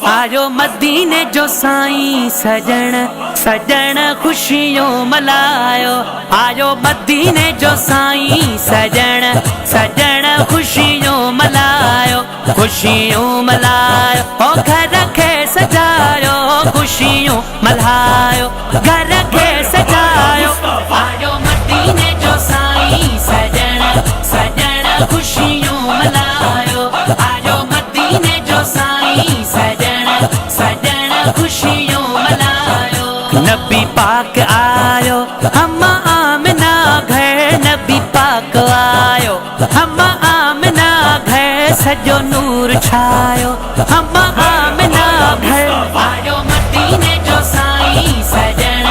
आयो मदीने जो साईं सजण सजण खुशियों मल्हायो। आयो मदीने जो साईं सजण सजण खुशियों मल्हायो। खुशियों मल्हायो ओ घर खे सजायो। खुशियों मल्हायो घर खे सजायो। आयो मदीने जो साईं सजण सजण खुशियों मल्हायो। आयो मदीने जो साईं सजण सजण खुशियों मल्हायो। नबी पाक आयो अम्मा आमिना घर। नबी पाक आयो अम्मा आमिना घर। सजो नूर छायो अम्मा आमिना घर। आयो मदीने जो साईं सजण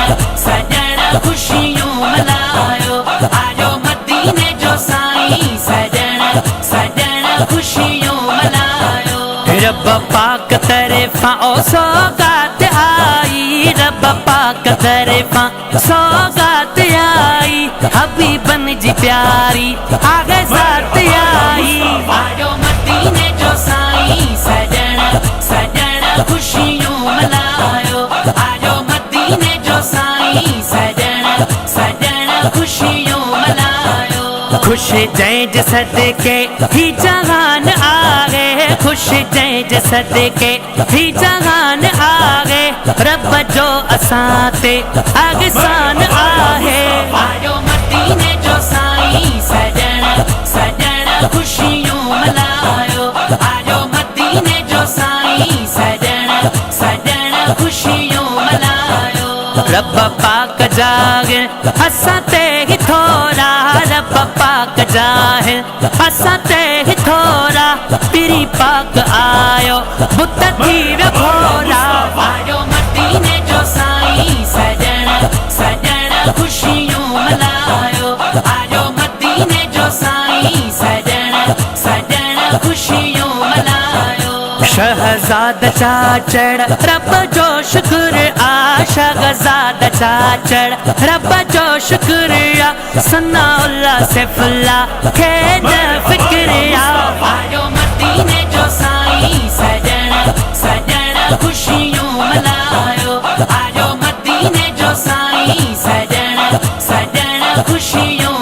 सजण खुशियों मल्हायो। आयो मदीने जो साईं सजण सजण खुशियों मल्हायो। रब पाक तरफा ओ सौगात आई। रब पाक तरफा सौगात आई। हबीबन जी प्यारी आगे जात आई। आयो मदीने जो साईं सजण सजण खुशियों मल्हायो। आयो मदीने जो साईं सजण सजण खुशियों मल्हायो। खुश जैज सदके ही जहान आगे। खुश जैज सदके ही जहान आगे। रब जो असाते अगसान आहे। आयो मदीने जो साईं सजण सजण खुशियों मल्हायो। आयो मदीने जो साईं सजण सजण खुशियों मल्हायो। रब पाक जागे असाते ही थोरा। रब पाक जाहे असाते ही थोरा। पीरी पाक आयो बुत धीर भोरा। आयो मदीने जो साईं सजण सजण खुशियों मल्हायो। आयो मदीने जो साईं सजण सजण खुशियों मल्हायो। शहजाद चाचड़ रब जो शुक्र आ। शहजाद चाचड़ रब जो शुक्र आ। सनाउल्ला सैफुल्ला खे न फिक्र आ। आयो मदीने जो साईं सजण सजण खुशियों मल्हायो। आयो मदीने जो साईं सजण सजण खुशियों